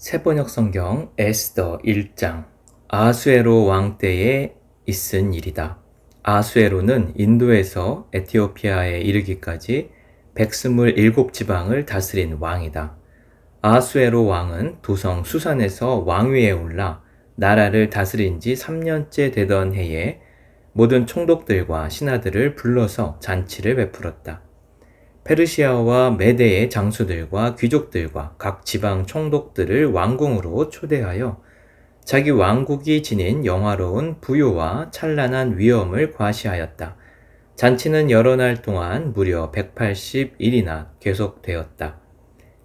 세번역 성경 에스더 1장. 아수에로 왕 때에 있은 일이다. 아수에로는 인도에서 에티오피아에 이르기까지 127지방을 다스린 왕이다. 아수에로 왕은 도성 수산에서 왕위에 올라 나라를 다스린 지 3년째 되던 해에 모든 총독들과 신하들을 불러서 잔치를 베풀었다. 페르시아와 메대의 장수들과 귀족들과 각 지방 총독들을 왕궁으로 초대하여 자기 왕국이 지닌 영화로운 부요와 찬란한 위엄을 과시하였다. 잔치는 여러 날 동안 무려 180일이나 계속되었다.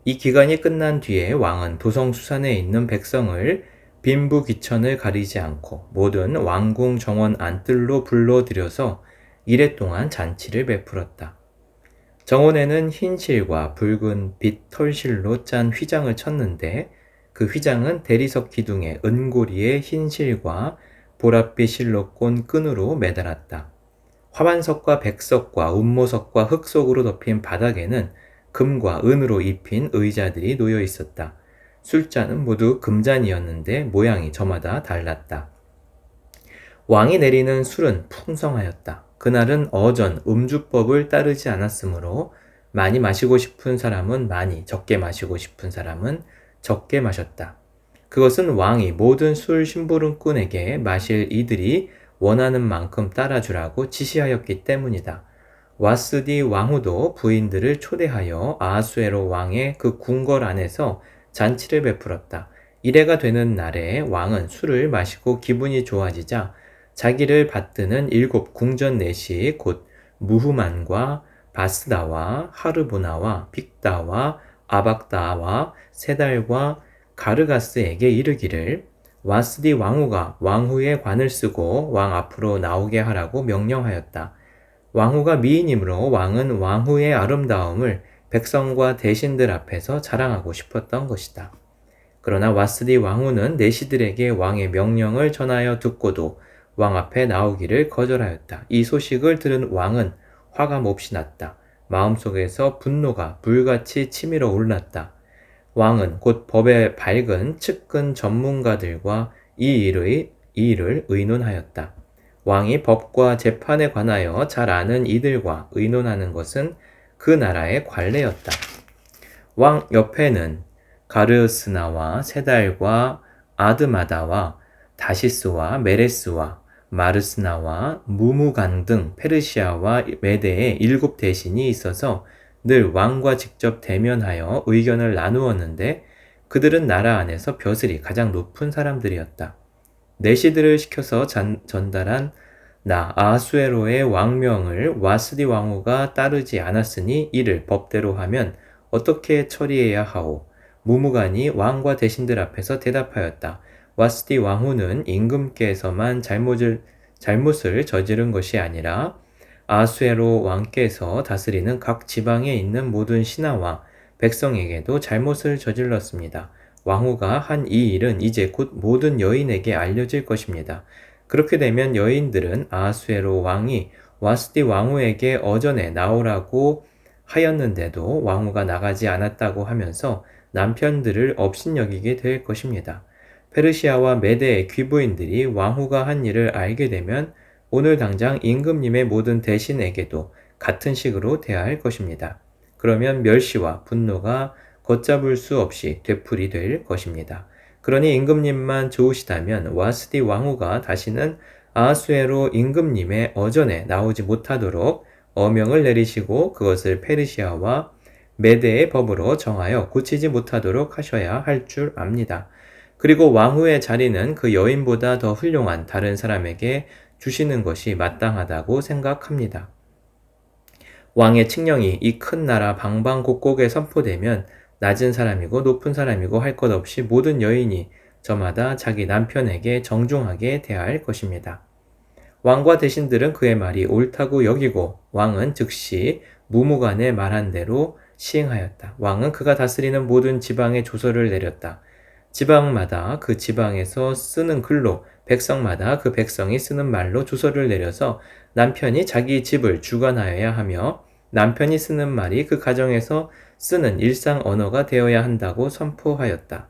이 기간이 끝난 뒤에 왕은 도성수산에 있는 백성을 빈부귀천을 가리지 않고 모든 왕궁 정원 안뜰로 불러들여서 이래 동안 잔치를 베풀었다. 정원에는 흰 실과 붉은 빛 털실로 짠 휘장을 쳤는데 그 휘장은 대리석 기둥에 은고리에 흰 실과 보랏빛 실로 꼰 끈으로 매달았다. 화반석과 백석과 운모석과 흑석으로 덮인 바닥에는 금과 은으로 입힌 의자들이 놓여 있었다. 술잔은 모두 금잔이었는데 모양이 저마다 달랐다. 왕이 내리는 술은 풍성하였다. 그날은 어전 음주법을 따르지 않았으므로 많이 마시고 싶은 사람은 많이, 적게 마시고 싶은 사람은 적게 마셨다. 그것은 왕이 모든 술 심부름꾼에게 마실 이들이 원하는 만큼 따라주라고 지시하였기 때문이다. 와스디 왕후도 부인들을 초대하여 아하수에로 왕의 그 궁궐 안에서 잔치를 베풀었다. 이래가 되는 날에 왕은 술을 마시고 기분이 좋아지자 자기를 받드는 7 궁전 넷이 곧 무후만과 바스다와 하르보나와 빅다와 아박다와 세달과 가르가스에게 이르기를 와스디 왕후가 왕후의 관을 쓰고 왕 앞으로 나오게 하라고 명령하였다. 왕후가 미인이므로 왕은 왕후의 아름다움을 백성과 대신들 앞에서 자랑하고 싶었던 것이다. 그러나 와스디 왕후는 내시들에게 왕의 명령을 전하여 듣고도 왕 앞에 나오기를 거절하였다. 이 소식을 들은 왕은 화가 몹시 났다. 마음속에서 분노가 불같이 치밀어 올랐다. 왕은 곧 법에 밝은 측근 전문가들과 이 일을 의논하였다. 왕이 법과 재판에 관하여 잘 아는 이들과 의논하는 것은 그 나라의 관례였다. 왕 옆에는 가르스나와 세달과 아드마다와 다시스와 메레스와 마르스나와 무무간 등 페르시아와 메대의 7 대신이 있어서 늘 왕과 직접 대면하여 의견을 나누었는데 그들은 나라 안에서 벼슬이 가장 높은 사람들이었다. 내시들을 시켜서 전달한 나 아하수에로의 왕명을 와스디 왕후가 따르지 않았으니 이를 법대로 하면 어떻게 처리해야 하오? 무무간이 왕과 대신들 앞에서 대답하였다. 와스디 왕후는 임금께서만 잘못을 저지른 것이 아니라 아수에로 왕께서 다스리는 각 지방에 있는 모든 신하와 백성에게도 잘못을 저질렀습니다. 왕후가 한 이 일은 이제 곧 모든 여인에게 알려질 것입니다. 그렇게 되면 여인들은 아하수에로 왕이 와스디 왕후에게 어전에 나오라고 하였는데도 왕후가 나가지 않았다고 하면서 남편들을 업신여기게 될 것입니다. 페르시아와 메대의 귀부인들이 왕후가 한 일을 알게 되면 오늘 당장 임금님의 모든 대신에게도 같은 식으로 대할 것입니다. 그러면 멸시와 분노가 걷잡을 수 없이 되풀이 될 것입니다. 그러니 임금님만 좋으시다면 와스디 왕후가 다시는 아하수에로 임금님의 어전에 나오지 못하도록 어명을 내리시고 그것을 페르시아와 메대의 법으로 정하여 고치지 못하도록 하셔야 할 줄 압니다. 그리고 왕후의 자리는 그 여인보다 더 훌륭한 다른 사람에게 주시는 것이 마땅하다고 생각합니다. 왕의 칙령이 이 큰 나라 방방곡곡에 선포되면 낮은 사람이고 높은 사람이고 할 것 없이 모든 여인이 저마다 자기 남편에게 정중하게 대할 것입니다. 왕과 대신들은 그의 말이 옳다고 여기고 왕은 즉시 무무간의 말한 대로 시행하였다. 왕은 그가 다스리는 모든 지방에 조서를 내렸다. 지방마다 그 지방에서 쓰는 글로 백성마다 그 백성이 쓰는 말로 조서를 내려서 남편이 자기 집을 주관하여야 하며 남편이 쓰는 말이 그 가정에서 쓰는 일상 언어가 되어야 한다고 선포하였다.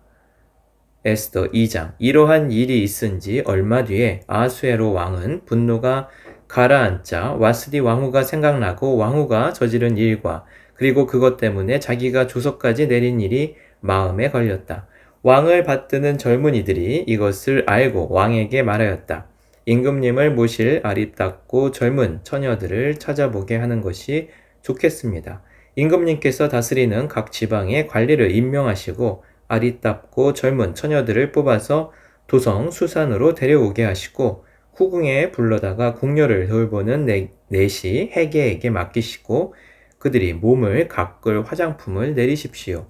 에스더 2장. 이러한 일이 있은 지 얼마 뒤에 아수에로 왕은 분노가 가라앉자 와스디 왕후가 생각나고 왕후가 저지른 일과 그리고 그것 때문에 자기가 조서까지 내린 일이 마음에 걸렸다. 왕을 받드는 젊은이들이 이것을 알고 왕에게 말하였다. 임금님을 모실 아리따고 젊은 처녀들을 찾아보게 하는 것이 좋겠습니다. 임금님께서 다스리는 각 지방에 관리를 임명하시고 아리따고 젊은 처녀들을 뽑아서 도성 수산으로 데려오게 하시고 후궁에 불러다가 궁녀를 돌보는 내시 해계에게 맡기시고 그들이 몸을 가꿀 화장품을 내리십시오.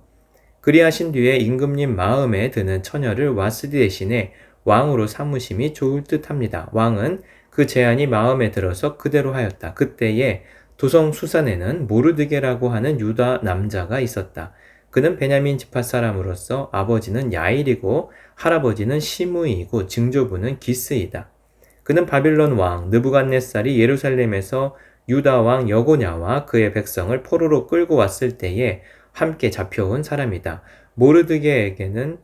그리하신 뒤에 임금님 마음에 드는 처녀를 와스디 대신에 왕으로 삼으심이 좋을 듯합니다. 왕은 그 제안이 마음에 들어서 그대로 하였다. 그때에 도성 수산에는 모르드게라고 하는 유다 남자가 있었다. 그는 베냐민 지파 사람으로서 아버지는 야일이고 할아버지는 시므이이고 증조부는 기스이다. 그는 바빌론 왕 느부갓네살이 예루살렘에서 유다 왕 여고냐와 그의 백성을 포로로 끌고 왔을 때에 함께 잡혀온 사람이다. 모르드게에게는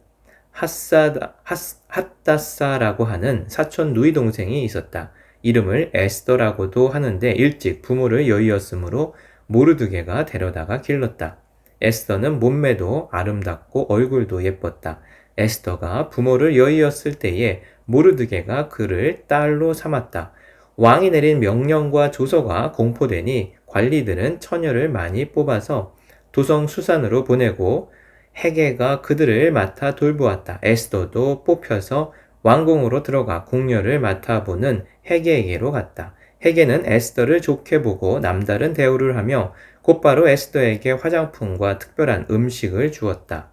핫다사라고 하는 사촌 누이 동생이 있었다. 이름을 에스더라고도 하는데 일찍 부모를 여의었으므로 모르드게가 데려다가 길렀다. 에스더는 몸매도 아름답고 얼굴도 예뻤다. 에스더가 부모를 여의었을 때에 모르드게가 그를 딸로 삼았다. 왕이 내린 명령과 조서가 공포되니 관리들은 처녀를 많이 뽑아서 도성 수산으로 보내고 해계가 그들을 맡아 돌보았다. 에스더도 뽑혀서 왕궁으로 들어가 궁녀를 맡아보는 해계에게로 갔다. 해계는 에스더를 좋게 보고 남다른 대우를 하며 곧바로 에스더에게 화장품과 특별한 음식을 주었다.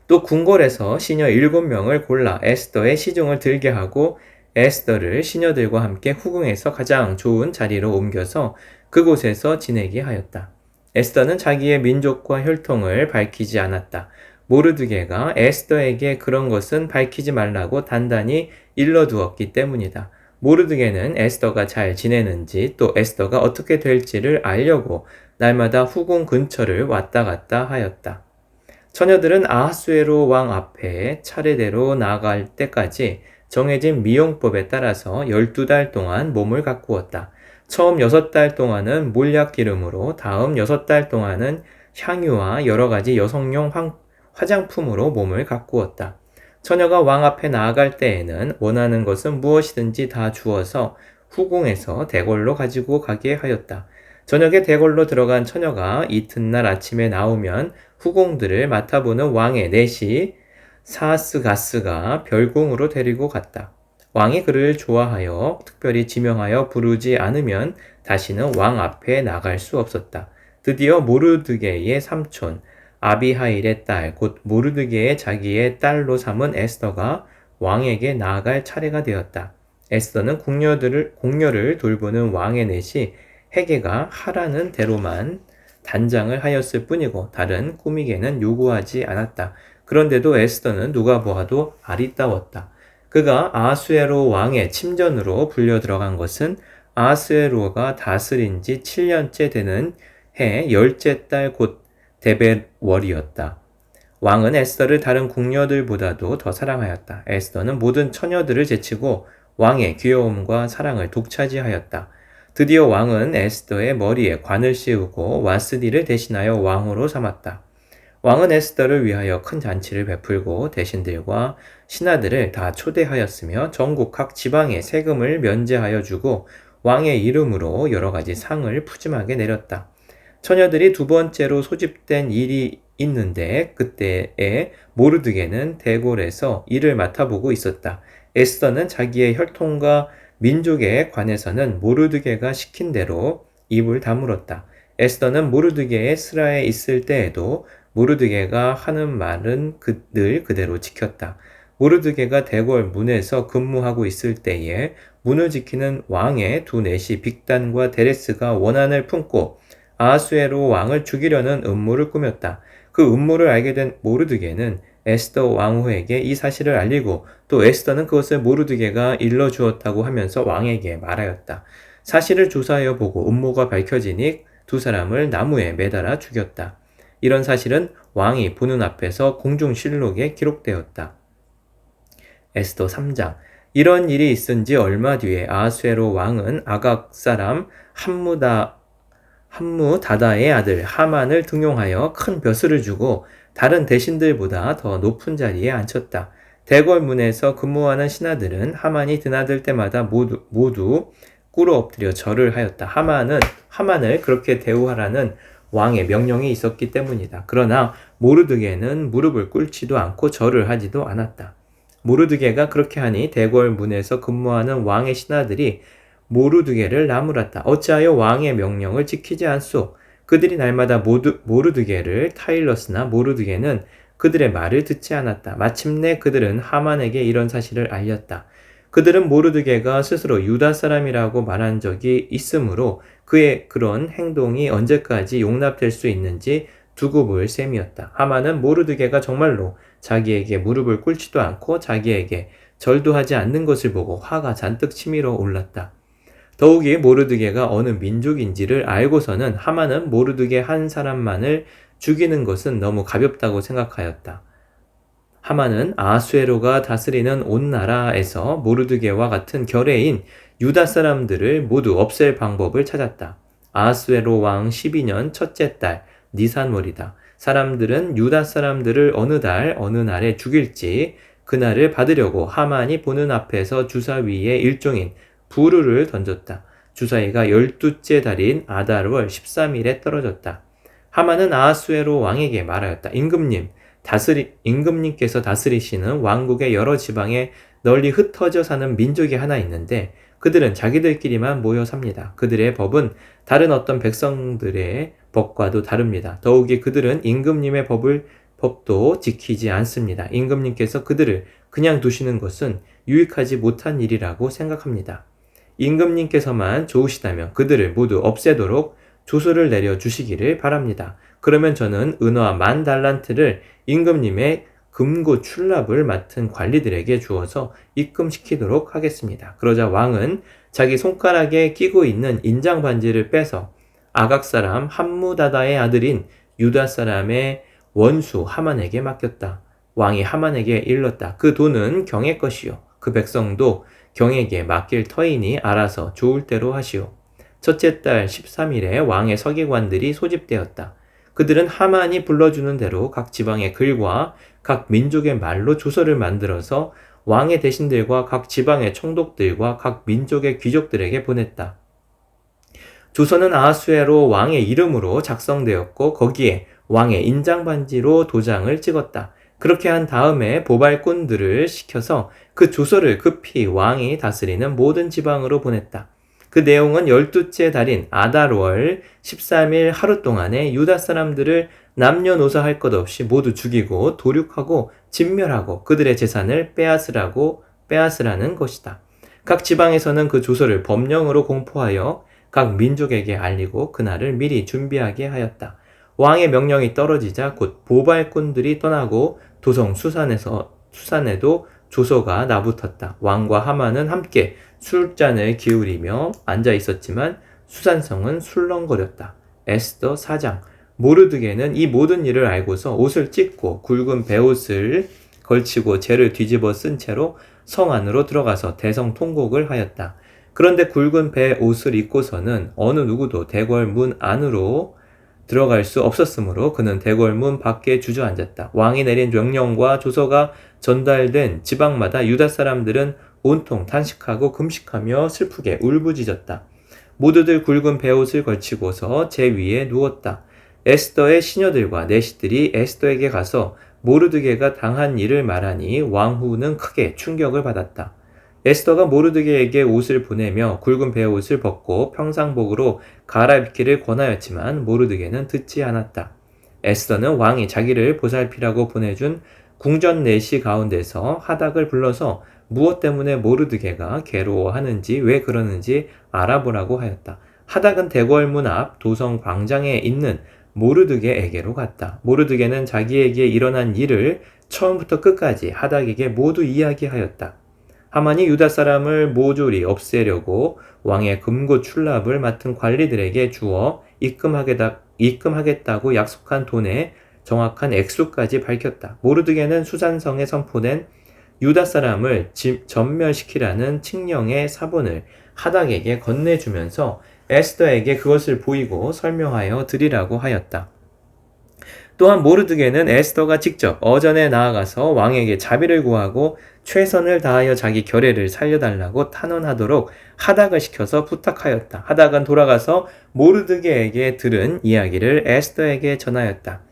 또 궁궐에서 시녀 7명을 골라 에스더의 시중을 들게 하고 에스더를 시녀들과 함께 후궁에서 가장 좋은 자리로 옮겨서 그곳에서 지내게 하였다. 에스더는 자기의 민족과 혈통을 밝히지 않았다. 모르드게가 에스더에게 그런 것은 밝히지 말라고 단단히 일러두었기 때문이다. 모르드게는 에스더가 잘 지내는지 또 에스더가 어떻게 될지를 알려고 날마다 후궁 근처를 왔다 갔다 하였다. 처녀들은 아하수에로 왕 앞에 차례대로 나아갈 때까지 정해진 미용법에 따라서 12달 동안 몸을 가꾸었다. 처음 6달 동안은 몰약 기름으로, 다음 6달 동안은 향유와 여러 가지 여성용 화장품으로 몸을 가꾸었다. 처녀가 왕 앞에 나아갈 때에는 원하는 것은 무엇이든지 다 주어서 후궁에서 대궐로 가지고 가게 하였다. 저녁에 대궐로 들어간 처녀가 이튿날 아침에 나오면 후궁들을 맡아보는 왕의 내시 사스가스가 별궁으로 데리고 갔다. 왕이 그를 좋아하여 특별히 지명하여 부르지 않으면 다시는 왕 앞에 나갈 수 없었다. 드디어 모르드게의 삼촌 아비하일의 딸, 곧 모르드게의 자기의 딸로 삼은 에스더가 왕에게 나아갈 차례가 되었다. 에스더는 궁녀를 돌보는 왕의 넷이 해계가 하라는 대로만 단장을 하였을 뿐이고 다른 꾸미개는 요구하지 않았다. 그런데도 에스더는 누가 보아도 아리따웠다. 그가 아하수에로 왕의 침전으로 불려 들어간 것은 아하수에로가 다스린 지 7년째 되는 해 10째 달 곧 데벳월이었다. 왕은 에스더를 다른 궁녀들보다도 더 사랑하였다. 에스더는 모든 처녀들을 제치고 왕의 귀여움과 사랑을 독차지하였다. 드디어 왕은 에스더의 머리에 관을 씌우고 와스디를 대신하여 왕으로 삼았다. 왕은 에스더를 위하여 큰 잔치를 베풀고 대신들과 신하들을 다 초대하였으며 전국 각 지방에 세금을 면제하여 주고 왕의 이름으로 여러 가지 상을 푸짐하게 내렸다. 처녀들이 두 번째로 소집된 일이 있는데 그때에 모르드게는 대궐에서 일을 맡아보고 있었다. 에스더는 자기의 혈통과 민족에 관해서는 모르드게가 시킨 대로 입을 다물었다. 에스더는 모르드게의 스라에 있을 때에도 모르드게가 하는 말은 늘 그대로 지켰다. 모르드게가 대궐 문에서 근무하고 있을 때에 문을 지키는 왕의 두 내시 빅단과 데레스가 원한을 품고 아하수에로 왕을 죽이려는 음모를 꾸몄다. 그 음모를 알게 된 모르드게는 에스더 왕후에게 이 사실을 알리고 또 에스더는 그것을 모르드게가 일러주었다고 하면서 왕에게 말하였다. 사실을 조사하여 보고 음모가 밝혀지니 두 사람을 나무에 매달아 죽였다. 이런 사실은 왕이 보는 앞에서 공중실록에 기록되었다. 에스더 3장. 이런 일이 있은 지 얼마 뒤에 아하수에로 왕은 아각 사람 함무다다의 아들 하만을 등용하여 큰 벼슬을 주고 다른 대신들보다 더 높은 자리에 앉혔다. 대궐문에서 근무하는 신하들은 하만이 드나들 때마다 모두 꿇어 엎드려 절을 하였다. 하만을 그렇게 대우하라는 왕의 명령이 있었기 때문이다. 그러나 모르드게는 무릎을 꿇지도 않고 절을 하지도 않았다. 모르드게가 그렇게 하니 대궐문에서 근무하는 왕의 신하들이 모르드게를 나무랐다. 어찌하여 왕의 명령을 지키지 않소? 그들이 날마다 모르드게를 타일렀으나 모르드게는 그들의 말을 듣지 않았다. 마침내 그들은 하만에게 이런 사실을 알렸다. 그들은 모르드게가 스스로 유다 사람이라고 말한 적이 있으므로 그의 그런 행동이 언제까지 용납될 수 있는지 두고 볼 셈이었다. 하만은 모르드게가 정말로 자기에게 무릎을 꿇지도 않고 자기에게 절도 하지 않는 것을 보고 화가 잔뜩 치밀어 올랐다. 더욱이 모르드게가 어느 민족인지를 알고서는 하만은 모르드게 한 사람만을 죽이는 것은 너무 가볍다고 생각하였다. 하만은 아하수에로가 다스리는 온 나라에서 모르드게와 같은 결의인 유다 사람들을 모두 없앨 방법을 찾았다. 아하수에로 왕 12년 첫째 달 니산월이다. 사람들은 유다 사람들을 어느 달 어느 날에 죽일지 그날을 받으려고 하만이 보는 앞에서 주사위에 일종인 부르를 던졌다. 주사위가 12째 달인 아달월 13일에 떨어졌다. 하만은 아하수에로 왕에게 말하였다. 임금님께서 다스리시는 왕국의 여러 지방에 널리 흩어져 사는 민족이 하나 있는데 그들은 자기들끼리만 모여 삽니다. 그들의 법은 다른 어떤 백성들의 법과도 다릅니다. 더욱이 그들은 임금님의 법도 지키지 않습니다. 임금님께서 그들을 그냥 두시는 것은 유익하지 못한 일이라고 생각합니다. 임금님께서만 좋으시다면 그들을 모두 없애도록 조서를 내려 주시기를 바랍니다. 그러면 저는 은화 10,000달란트를 임금님의 금고 출납을 맡은 관리들에게 주어서 입금시키도록 하겠습니다. 그러자 왕은 자기 손가락에 끼고 있는 인장 반지를 빼서 아각 사람 함무다다의 아들인 유다 사람의 원수 하만에게 맡겼다. 왕이 하만에게 일렀다. 그 돈은 경의 것이요. 그 백성도 경에게 맡길 터이니 알아서 좋을 대로 하시오. 첫째 달 13일에 왕의 서기관들이 소집되었다. 그들은 하만이 불러주는 대로 각 지방의 글과 각 민족의 말로 조서를 만들어서 왕의 대신들과 각 지방의 총독들과 각 민족의 귀족들에게 보냈다. 조서는 아하수에로 왕의 이름으로 작성되었고 거기에 왕의 인장반지로 도장을 찍었다. 그렇게 한 다음에 보발꾼들을 시켜서 그 조서를 급히 왕이 다스리는 모든 지방으로 보냈다. 그 내용은 12째 달인 아달월 13일 하루 동안에 유다 사람들을 남녀노소 할 것 없이 모두 죽이고 도륙하고 진멸하고 그들의 재산을 빼앗으라는 것이다. 각 지방에서는 그 조서를 법령으로 공포하여 각 민족에게 알리고 그날을 미리 준비하게 하였다. 왕의 명령이 떨어지자 곧 보발꾼들이 떠나고 도성 수산에도 조서가 나붙었다. 왕과 하만은 함께 술잔을 기울이며 앉아 있었지만 수산성은 술렁거렸다. 에스더 4장. 모르드게는 이 모든 일을 알고서 옷을 찢고 굵은 베옷을 걸치고 재를 뒤집어 쓴 채로 성 안으로 들어가서 대성통곡을 하였다. 그런데 굵은 베옷을 입고서는 어느 누구도 대궐문 안으로 들어갈 수 없었으므로 그는 대궐문 밖에 주저앉았다. 왕이 내린 명령과 조서가 전달된 지방마다 유다 사람들은 온통 탄식하고 금식하며 슬프게 울부짖었다. 모두들 굵은 베옷을 걸치고서 제 위에 누웠다. 에스더의 시녀들과 내시들이 에스더에게 가서 모르드게가 당한 일을 말하니 왕후는 크게 충격을 받았다. 에스더가 모르드게에게 옷을 보내며 굵은 베옷을 벗고 평상복으로 갈아입기를 권하였지만 모르드게는 듣지 않았다. 에스더는 왕이 자기를 보살피라고 보내준 궁전 내시 가운데서 하닥을 불러서 무엇 때문에 모르드게가 괴로워하는지 왜 그러는지 알아보라고 하였다. 하닥은 대궐문 앞 도성 광장에 있는 모르드게에게로 갔다. 모르드게는 자기에게 일어난 일을 처음부터 끝까지 하닥에게 모두 이야기하였다. 하만이 유다 사람을 모조리 없애려고 왕의 금고 출납을 맡은 관리들에게 주어 입금하겠다고 약속한 돈의 정확한 액수까지 밝혔다. 모르드게는 수산성에 선포된 유다 사람을 전멸시키라는 칙령의 사본을 하닥에게 건네주면서 에스더에게 그것을 보이고 설명하여 드리라고 하였다. 또한 모르드게는 에스더가 직접 어전에 나아가서 왕에게 자비를 구하고 최선을 다하여 자기 결례를 살려달라고 탄원하도록 하닥을 시켜서 부탁하였다. 하닥은 돌아가서 모르드게에게 들은 이야기를 에스더에게 전하였다.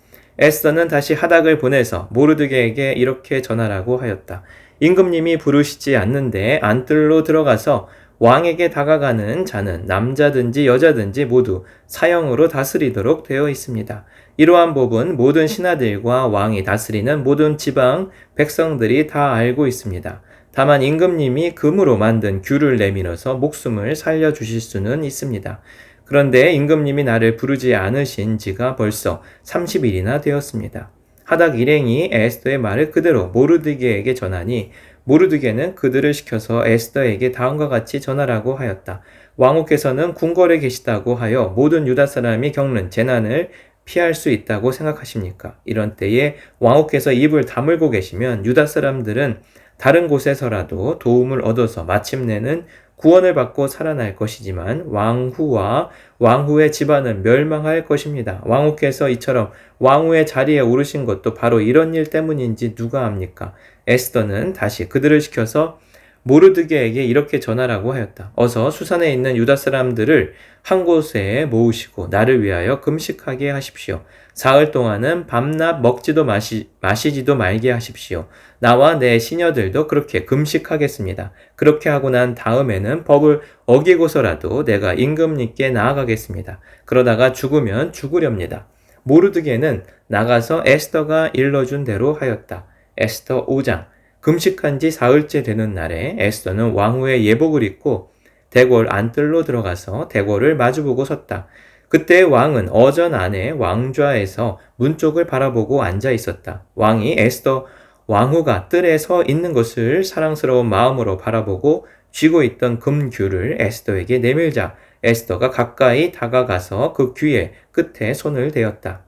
에스더는 다시 하닥을 보내서 모르드게에게 이렇게 전하라고 하였다. 임금님이 부르시지 않는데 안뜰로 들어가서 왕에게 다가가는 자는 남자든지 여자든지 모두 사형으로 다스리도록 되어 있습니다. 이러한 법은 모든 신하들과 왕이 다스리는 모든 지방 백성들이 다 알고 있습니다. 다만 임금님이 금으로 만든 규를 내밀어서 목숨을 살려주실 수는 있습니다. 그런데 임금님이 나를 부르지 않으신 지가 벌써 30일이나 되었습니다. 하닥 일행이 에스더의 말을 그대로 모르드게에게 전하니 모르드게는 그들을 시켜서 에스더에게 다음과 같이 전하라고 하였다. 왕후께서는 궁궐에 계시다고 하여 모든 유다 사람이 겪는 재난을 피할 수 있다고 생각하십니까? 이런 때에 왕후께서 입을 다물고 계시면 유다 사람들은 다른 곳에서라도 도움을 얻어서 마침내는 구원을 받고 살아날 것이지만 왕후와 왕후의 집안은 멸망할 것입니다. 왕후께서 이처럼 왕후의 자리에 오르신 것도 바로 이런 일 때문인지 누가 압니까? 에스더는 다시 그들을 시켜서 모르드게에게 이렇게 전하라고 하였다. 어서 수산에 있는 유다 사람들을 한 곳에 모으시고 나를 위하여 금식하게 하십시오. 사흘 동안은 밤낮 먹지도 마시지도 말게 하십시오. 나와 내 시녀들도 그렇게 금식하겠습니다. 그렇게 하고 난 다음에는 법을 어기고서라도 내가 임금님께 나아가겠습니다. 그러다가 죽으면 죽으렵니다. 모르드게는 나가서 에스더가 일러준 대로 하였다. 에스더 5장. 금식한 지 사흘째 되는 날에 에스더는 왕후의 예복을 입고 대궐 안뜰로 들어가서 대궐을 마주보고 섰다. 그때 왕은 어전 안에 왕좌에서 문 쪽을 바라보고 앉아 있었다. 왕이 에스더 왕후가 뜰에 서 있는 것을 사랑스러운 마음으로 바라보고 쥐고 있던 금규를 에스더에게 내밀자 에스더가 가까이 다가가서 그 귀의 끝에 손을 대었다.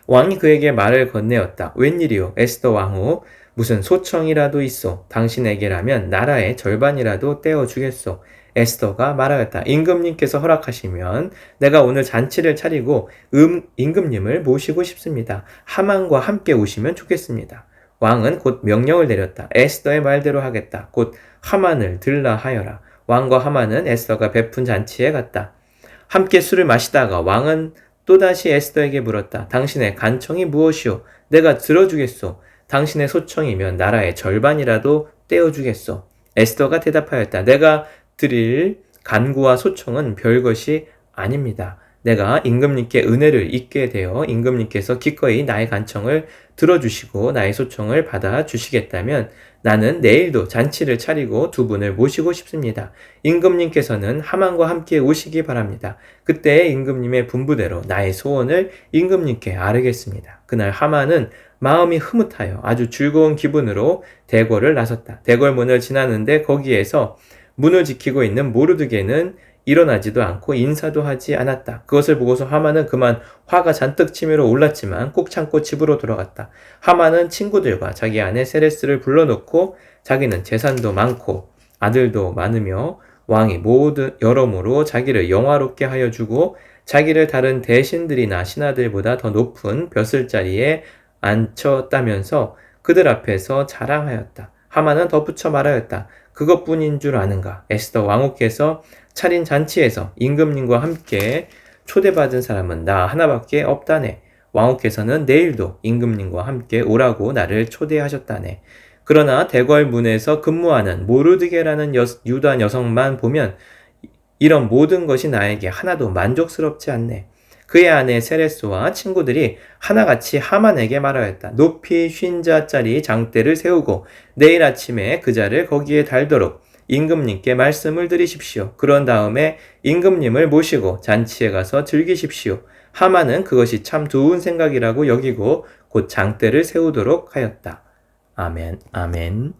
왕이 그에게 말을 건네었다. 웬일이오 에스더 왕후, 무슨 소청이라도 있소. 당신에게라면 나라의 절반이라도 떼어주겠소. 에스더가 말하였다. 임금님께서 허락하시면 내가 오늘 잔치를 차리고 임금님을 모시고 싶습니다. 하만과 함께 오시면 좋겠습니다. 왕은 곧 명령을 내렸다. 에스더의 말대로 하겠다. 곧 하만을 들라 하여라. 왕과 하만은 에스더가 베푼 잔치에 갔다. 함께 술을 마시다가 왕은 또다시 에스더에게 물었다. 당신의 간청이 무엇이오? 내가 들어주겠소. 당신의 소청이면 나라의 절반이라도 떼어주겠소. 에스더가 대답하였다. 내가 드릴 간구와 소청은 별것이 아닙니다. 내가 임금님께 은혜를 입게 되어 임금님께서 기꺼이 나의 간청을 들어주시고 나의 소청을 받아주시겠다면 나는 내일도 잔치를 차리고 두 분을 모시고 싶습니다. 임금님께서는 하만과 함께 오시기 바랍니다. 그때 임금님의 분부대로 나의 소원을 임금님께 아뢰겠습니다. 그날 하만은 마음이 흐뭇하여 아주 즐거운 기분으로 대궐을 나섰다. 대궐 문을 지나는데 거기에서 문을 지키고 있는 모르드게는 일어나지도 않고 인사도 하지 않았다. 그것을 보고서 하만은 그만 화가 잔뜩 치밀어 올랐지만 꾹 참고 집으로 돌아갔다. 하만은 친구들과 자기 아내 세레스를 불러놓고 자기는 재산도 많고 아들도 많으며 왕이 모든 여러모로 자기를 영화롭게 하여 주고 자기를 다른 대신들이나 신하들보다 더 높은 벼슬자리에 앉혔다면서 그들 앞에서 자랑하였다. 하만은 덧붙여 말하였다. 그것뿐인 줄 아는가? 에스더 왕후께서 차린 잔치에서 임금님과 함께 초대받은 사람은 나 하나밖에 없다네. 왕후께서는 내일도 임금님과 함께 오라고 나를 초대하셨다네. 그러나 대궐 문에서 근무하는 모르드게라는 유다 여성만 보면 이런 모든 것이 나에게 하나도 만족스럽지 않네. 그의 아내 세레스와 친구들이 하나같이 하만에게 말하였다. 높이 50자짜리 장대를 세우고 내일 아침에 그 자를 거기에 달도록 임금님께 말씀을 드리십시오. 그런 다음에 임금님을 모시고 잔치에 가서 즐기십시오. 하만은 그것이 참 좋은 생각이라고 여기고 곧 장대를 세우도록 하였다. 아멘, 아멘.